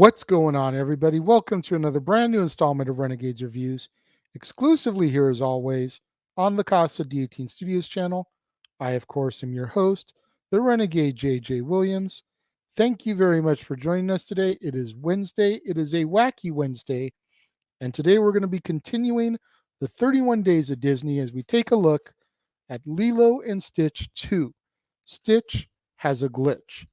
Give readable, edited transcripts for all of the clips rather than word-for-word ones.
What's going on, everybody? Welcome to another brand new installment of Renegades Reviews, exclusively here as always on the Casa D18 Studios Channel. I, of course, am your host, the Renegade JJ Williams. Thank you very much for joining us today. It is Wednesday. It is a Wacky Wednesday. And today we're going to be continuing the 31 Days of Disney as we take a look at Lilo and Stitch 2. Stitch Has a Glitch,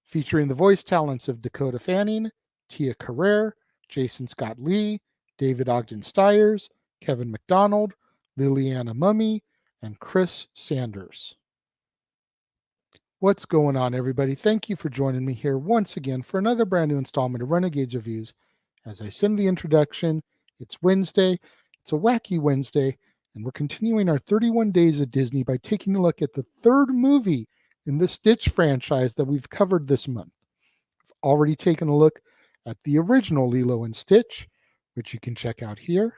featuring the voice talents of Dakota Fanning, Tia Carrere, Jason Scott Lee, David Ogden Stiers, Kevin McDonald, Liliana Mummy, and Chris Sanders. What's going on, everybody? Thank you for joining me here once again for another brand new installment of Renegades Reviews. As I send the introduction, it's Wednesday. It's a Wacky Wednesday, and we're continuing our 31 Days of Disney by taking a look at the third movie in the Stitch franchise that we've covered this month. I've already taken a look at the original Lilo and Stitch, which you can check out here.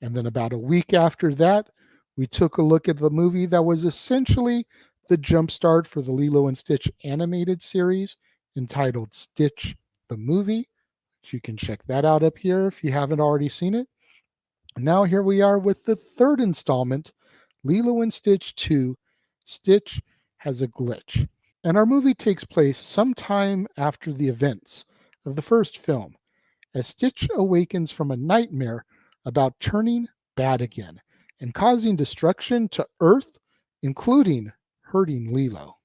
And then about a week after that, we took a look at the movie that was essentially the jumpstart for the Lilo and Stitch animated series entitled Stitch the Movie. You can check that out up here if you haven't already seen it. Now here we are with the third installment, Lilo and Stitch 2, Stitch Has a Glitch. And our movie takes place sometime after the events of the first film, as Stitch awakens from a nightmare about turning bad again and causing destruction to Earth, including hurting Lilo.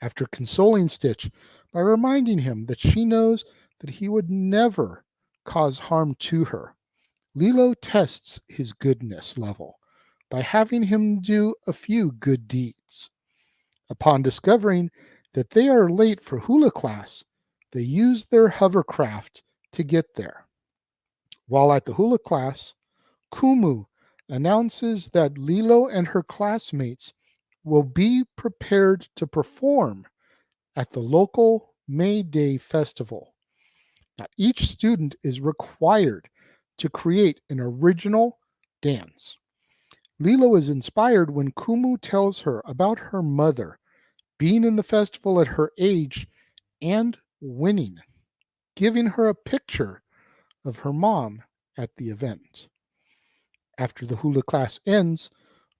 After consoling Stitch by reminding him that she knows that he would never cause harm to her, Lilo tests his goodness level by having him do a few good deeds. Upon discovering that they are late for hula class, they use their hovercraft to get there. While at the hula class, Kumu announces that Lilo and her classmates will be prepared to perform at the local May Day festival. Now, each student is required to create an original dance. Lilo is inspired when Kumu tells her about her mother being in the festival at her age and winning, giving her a picture of her mom at the event. After the hula class ends,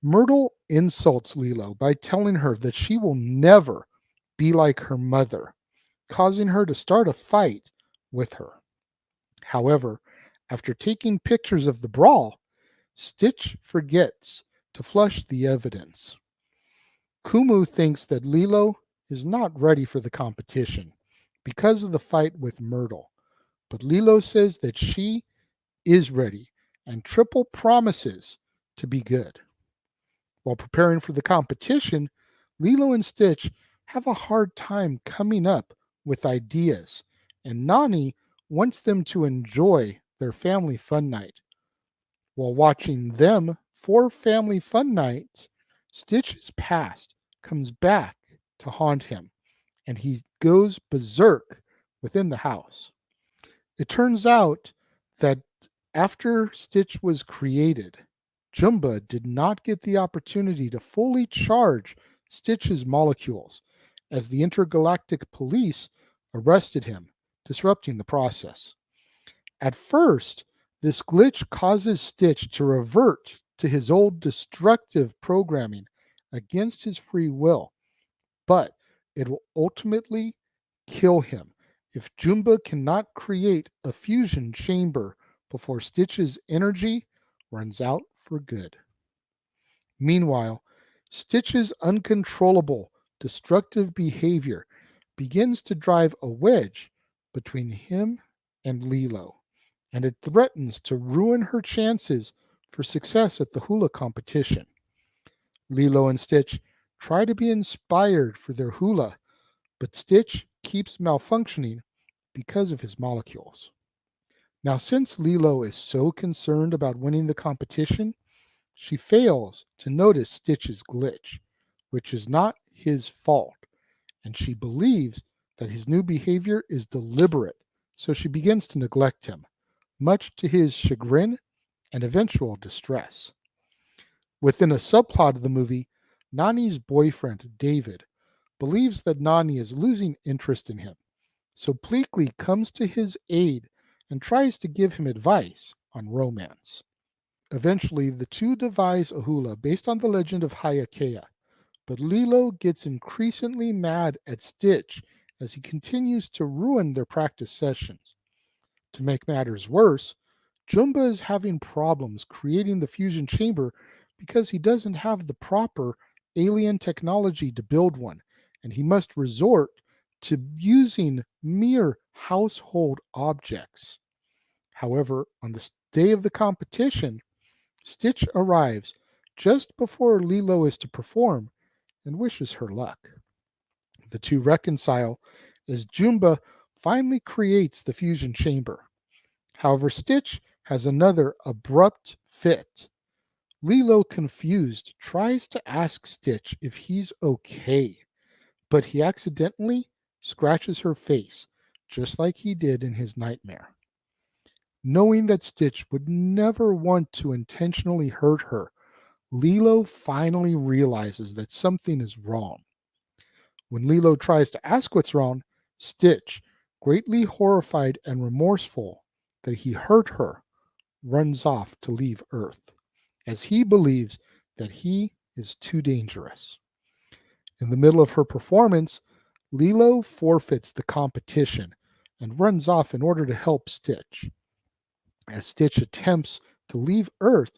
Myrtle insults Lilo by telling her that she will never be like her mother, causing her to start a fight with her. However, after taking pictures of the brawl, Stitch forgets to flush the evidence. Kumu thinks that Lilo is not ready for the competition because of the fight with Myrtle, but Lilo says that she is ready and triple promises to be good. While preparing for the competition, Lilo and Stitch have a hard time coming up with ideas, and Nani wants them to enjoy their family fun night. While watching them for family fun nights, Stitch's past comes back to haunt him, and he goes berserk within the house. It turns out that after Stitch was created, Jumba did not get the opportunity to fully charge Stitch's molecules, as the intergalactic police arrested him, disrupting the process. At first, this glitch causes Stitch to revert to his old destructive programming against his free will, but it will ultimately kill him if Jumba cannot create a fusion chamber before Stitch's energy runs out for good. Meanwhile, Stitch's uncontrollable destructive behavior begins to drive a wedge between him and Lilo, and it threatens to ruin her chances for success at the hula competition. Lilo and Stitch try to be inspired for their hula, but Stitch keeps malfunctioning because of his molecules. Now, since Lilo is so concerned about winning the competition, she fails to notice Stitch's glitch, which is not his fault, and she believes that his new behavior is deliberate, so she begins to neglect him, much to his chagrin and eventual distress. Within a subplot of the movie, Nani's boyfriend, David, believes that Nani is losing interest in him, So Pleakley comes to his aid and tries to give him advice on romance. Eventually, the two devise a hula based on the legend of Hayakea, but Lilo gets increasingly mad at Stitch as he continues to ruin their practice sessions. To make matters worse, Jumba is having problems creating the fusion chamber because he doesn't have the proper alien technology to build one, and he must resort to using mere household objects. However, on the day of the competition, Stitch arrives just before Lilo is to perform and wishes her luck. The two reconcile as Jumba finally creates the fusion chamber. However, Stitch has another abrupt fit. Lilo, confused, tries to ask Stitch if he's okay, but he accidentally scratches her face, just like he did in his nightmare. Knowing that Stitch would never want to intentionally hurt her, Lilo finally realizes that something is wrong. When Lilo tries to ask what's wrong, Stitch, greatly horrified and remorseful that he hurt her, runs off to leave Earth, as he believes that he is too dangerous. In the middle of her performance, Lilo forfeits the competition and runs off in order to help Stitch. As Stitch attempts to leave Earth,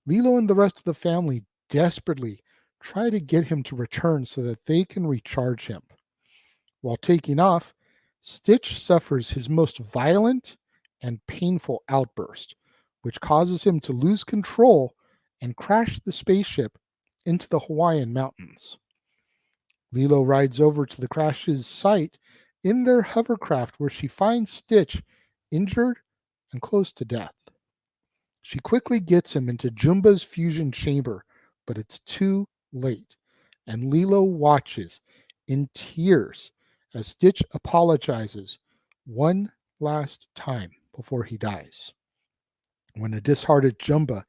Lilo and the rest of the family desperately try to get him to return so that they can recharge him. While taking off, Stitch suffers his most violent and painful outburst, which causes him to lose control and crash the spaceship into the Hawaiian mountains. Lilo rides over to the crash's site in their hovercraft where she finds Stitch injured and close to death. She quickly gets him into Jumba's fusion chamber, but it's too late, and Lilo watches in tears as Stitch apologizes one last time before he dies. When a disheartened Jumba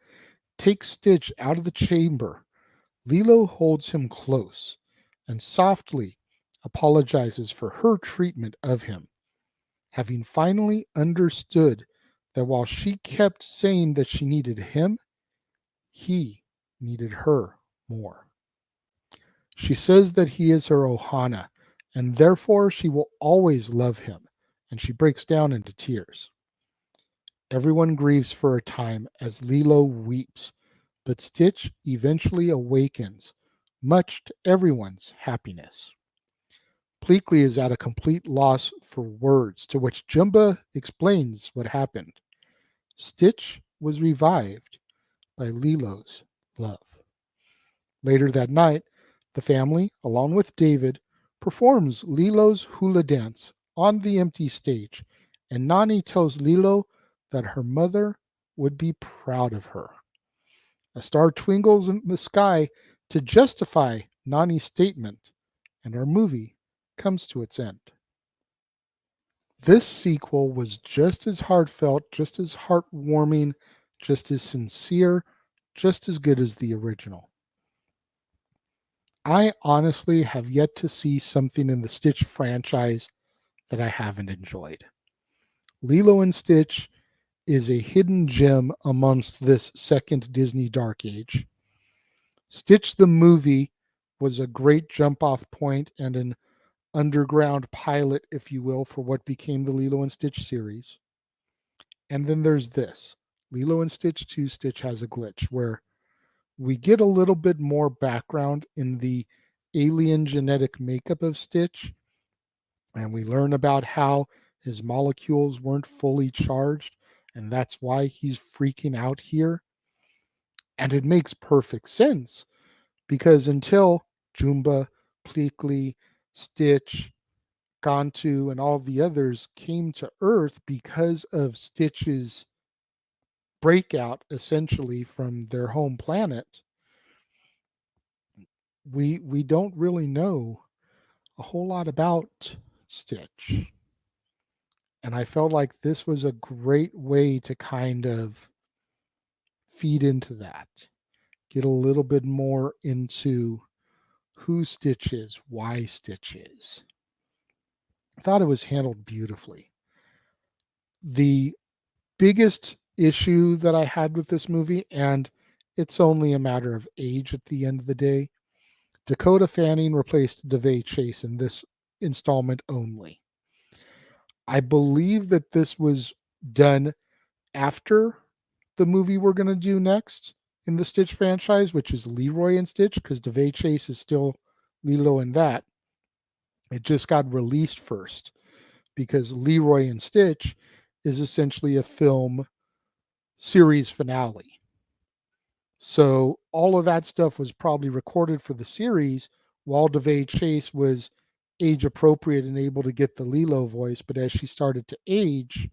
takes Stitch out of the chamber, Lilo holds him close and softly apologizes for her treatment of him, having finally understood that while she kept saying that she needed him, he needed her more. She says that he is her Ohana, and therefore she will always love him, and she breaks down into tears. Everyone grieves for a time as Lilo weeps, but Stitch eventually awakens, much to everyone's happiness. Pleakley is at a complete loss for words, to which Jumba explains what happened. Stitch was revived by Lilo's love. Later that night, the family, along with David, performs Lilo's hula dance on the empty stage, and Nani tells Lilo that her mother would be proud of her. A star twinkles in the sky to justify Nani's statement, and our movie comes to its end. This sequel was just as heartfelt, just as heartwarming, just as sincere, just as good as the original. I honestly have yet to see something in the Stitch franchise that I haven't enjoyed. Lilo and Stitch is a hidden gem amongst this second Disney Dark Age. Stitch the movie was a great jump off point and an underground pilot, if you will, for what became the Lilo and Stitch series. And then there's this Lilo and Stitch 2 Stitch Has a Glitch, where we get a little bit more background in the alien genetic makeup of Stitch, and we learn about how his molecules weren't fully charged, and that's why he's freaking out here. And it makes perfect sense because until Jumba, Pleakley, Stitch, Gantu, and all the others came to Earth because of Stitch's breakout essentially from their home planet, we don't really know a whole lot about Stitch. And I felt like this was a great way to kind of feed into that, get a little bit more into who Stitch is, why Stitch is. I thought it was handled beautifully. The biggest issue that I had with this movie, and it's only a matter of age at the end of the day, Dakota Fanning replaced DeVay Chase in this installment only. I believe that this was done after the movie we're going to do next in the Stitch franchise, which is Leroy and Stitch, because DeVay Chase is still Lilo in that. It just got released first because Leroy and Stitch is essentially a film series finale. So all of that stuff was probably recorded for the series while DeVay Chase was age appropriate and able to get the Lilo voice. But as she started to age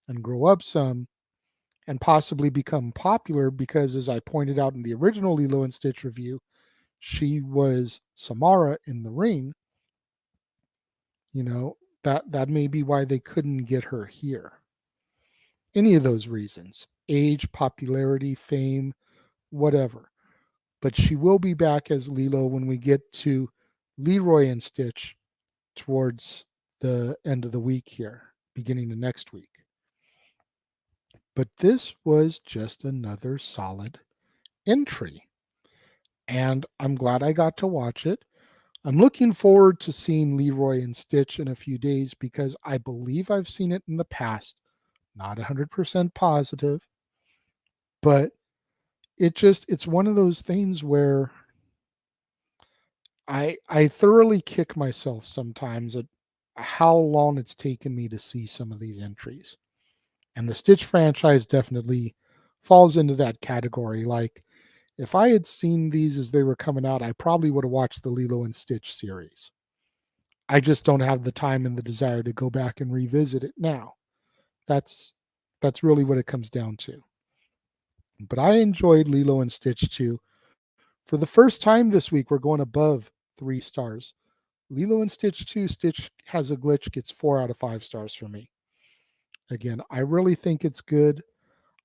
and grow up some and possibly become popular, because as I pointed out in the original Lilo and Stitch review, she was Samara in the ring, you know, that may be why they couldn't get her here. Any of those reasons, age, popularity, fame, whatever. But she will be back as Lilo when we get to Leroy and Stitch towards the end of the week here, beginning of next week. But this was just another solid entry, and I'm glad I got to watch it. I'm looking forward to seeing Leroy and Stitch in a few days because I believe I've seen it in the past. Not 100% positive, but it's one of those things where I thoroughly kick myself sometimes at how long it's taken me to see some of these entries. And the Stitch franchise definitely falls into that category. Like, if I had seen these as they were coming out, I probably would have watched the Lilo and Stitch series. I just don't have the time and the desire to go back and revisit it now. That's that's really what it comes down to. But I enjoyed Lilo and Stitch too. For the first time this week, we're going above 3 stars. Lilo and Stitch 2, Stitch has a glitch, gets 4 out of 5 stars for me. Again, I really think it's good.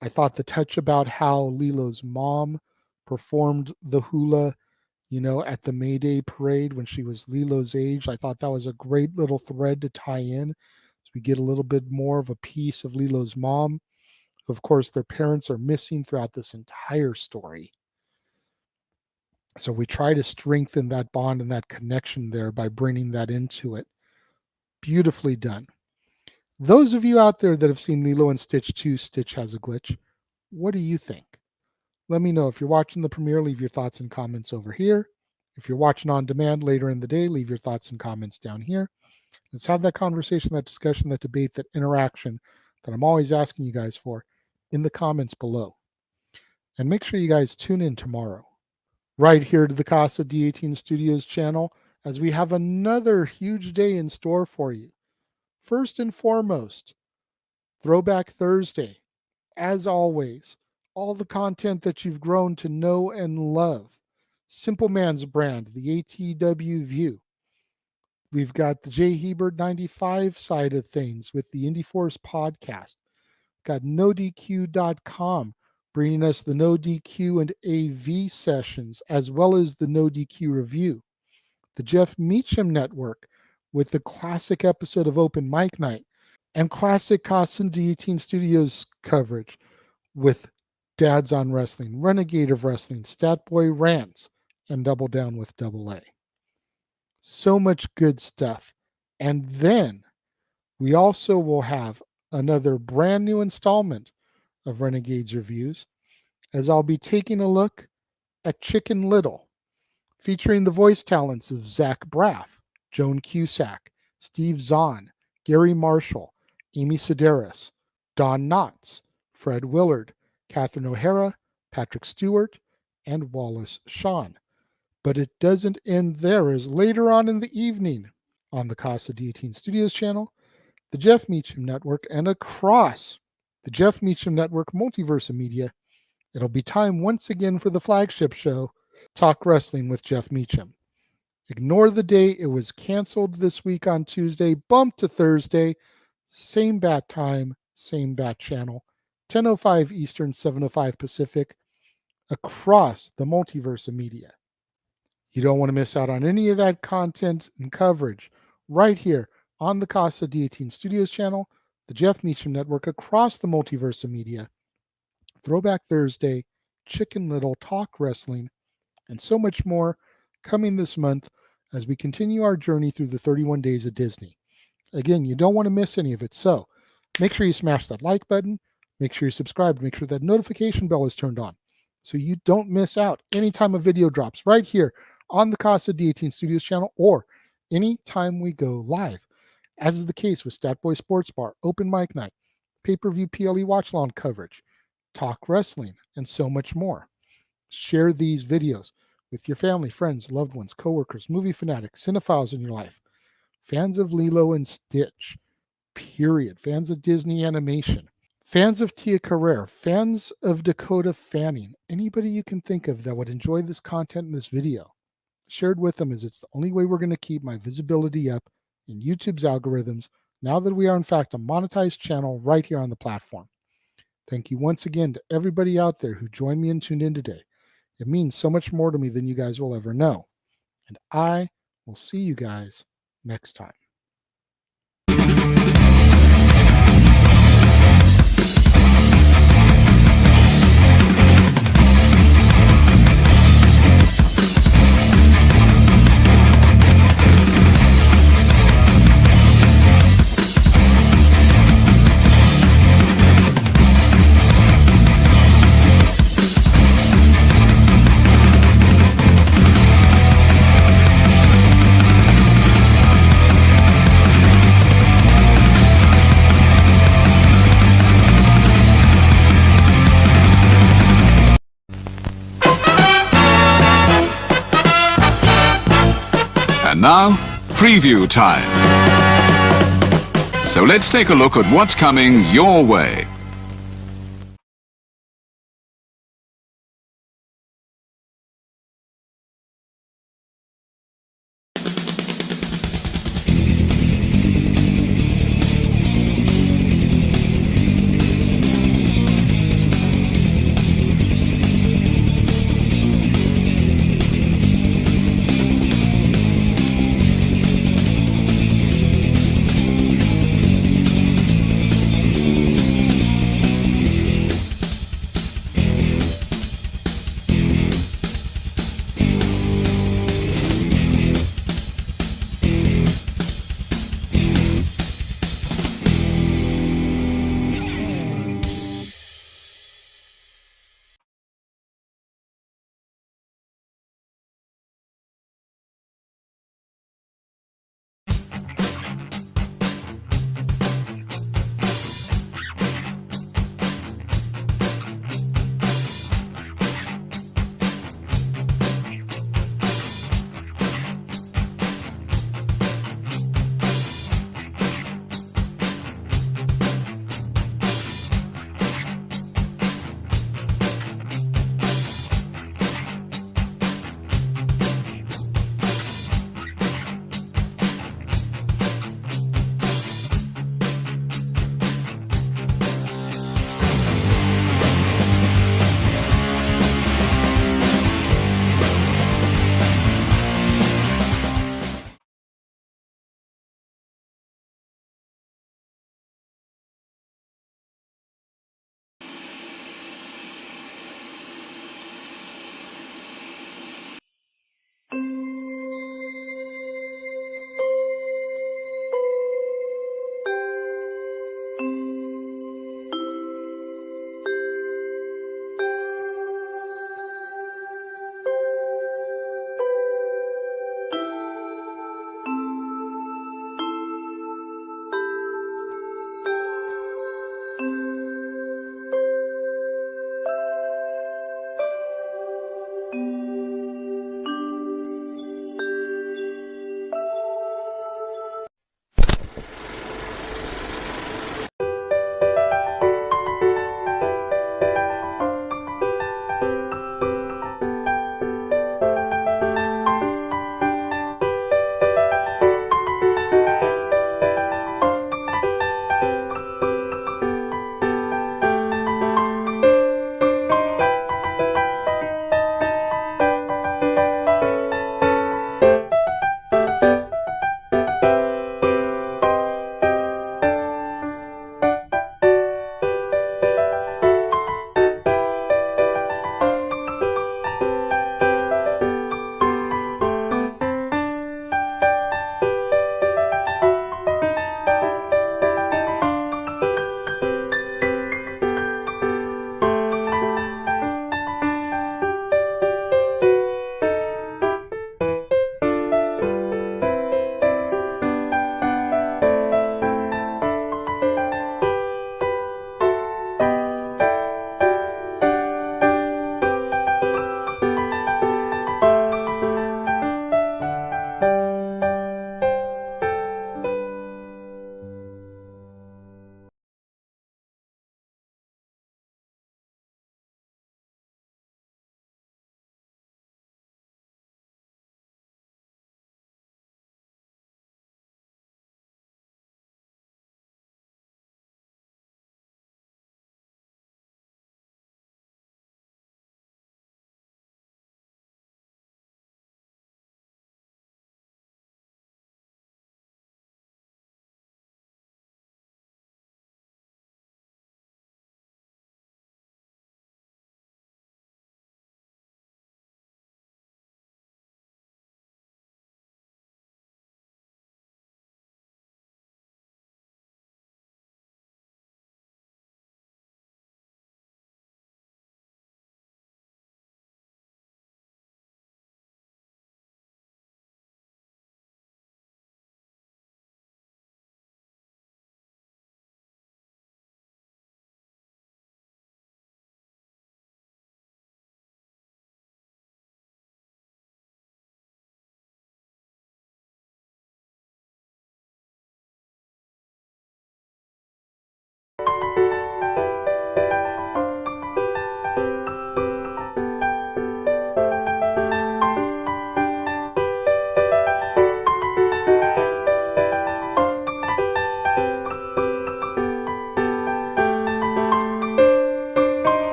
I thought the touch about how Lilo's mom performed the hula, at the May Day parade when she was Lilo's age, I thought that was a great little thread to tie in. So we get a little bit more of a piece of Lilo's mom. Of course, their parents are missing throughout this entire story. So we try to strengthen that bond and that connection there by bringing that into it. Beautifully done. Those of you out there that have seen Lilo and Stitch 2, Stitch Has a Glitch, what do you think? Let me know. If you're watching the premiere, leave your thoughts and comments over here. If you're watching on demand later in the day, leave your thoughts and comments down here. Let's have that conversation, that discussion, that debate, that interaction that I'm always asking you guys for in the comments below. And make sure you guys tune in tomorrow, right here to the Casa D18 Studios channel, as we have another huge day in store for you. First and foremost, Throwback Thursday. As always, all the content that you've grown to know and love. Simple Man's brand, the ATW View. We've got the J. Hebert 95 side of things with the Indie Force podcast. Got NoDQ.com bringing us the NoDQ and AV sessions, as well as the NoDQ review. The Jeff Meacham Network with the classic episode of Open Mic Night, and classic Casa D18 Studios coverage with Dads on Wrestling, Renegade of Wrestling, Stat Boy Rants, and Double Down with Double A. So much good stuff. And then we also will have another brand new installment of Renegades Reviews, as I'll be taking a look at Chicken Little, featuring the voice talents of Zach Braff, Joan Cusack, Steve Zahn, Gary Marshall, Amy Sedaris, Don Knotts, Fred Willard, Catherine O'Hara, Patrick Stewart, and Wallace Shawn. But it doesn't end there, as later on in the evening on the Casa D18 Studios channel, the Jeff Meacham Network, and across the Jeff Meacham Network multiverse of media, it'll be time once again for the flagship show, Talk Wrestling with Jeff Meacham. Ignore the day it was canceled this week on Tuesday, bumped to Thursday, same bat time, same bat channel, 10:05 Eastern, 7:05 Pacific, across the multiverse of media. You don't want to miss out on any of that content and coverage right here on the Casa D18 Studios Channel, the Jeff Meacham Network, across the multiverse of media, Throwback Thursday, Chicken Little, Talk Wrestling, and so much more coming this month as we continue our journey through the 31 days of Disney. Again, you don't want to miss any of it, so make sure you smash that like button, make sure you subscribe, make sure that notification bell is turned on so you don't miss out anytime a video drops right here on the Casa D18 Studios channel or anytime we go live, as is the case with Statboy Sports Bar, Open Mic Night, Pay-Per-View PLE Watch Lawn coverage, Talk Wrestling, and so much more. Share these videos with your family, friends, loved ones, coworkers, movie fanatics, cinephiles in your life, fans of Lilo and Stitch, period, fans of Disney animation, fans of Tia Carrere, fans of Dakota Fanning, anybody you can think of that would enjoy this content in this video. Shared with them, as it's the only way we're going to keep my visibility up in YouTube's algorithms now that we are in fact a monetized channel right here on the platform. Thank you once again to everybody out there who joined me and tuned in today. It means so much more to me than you guys will ever know. And I will see you guys next time. And now, preview time. So let's take a look at what's coming your way.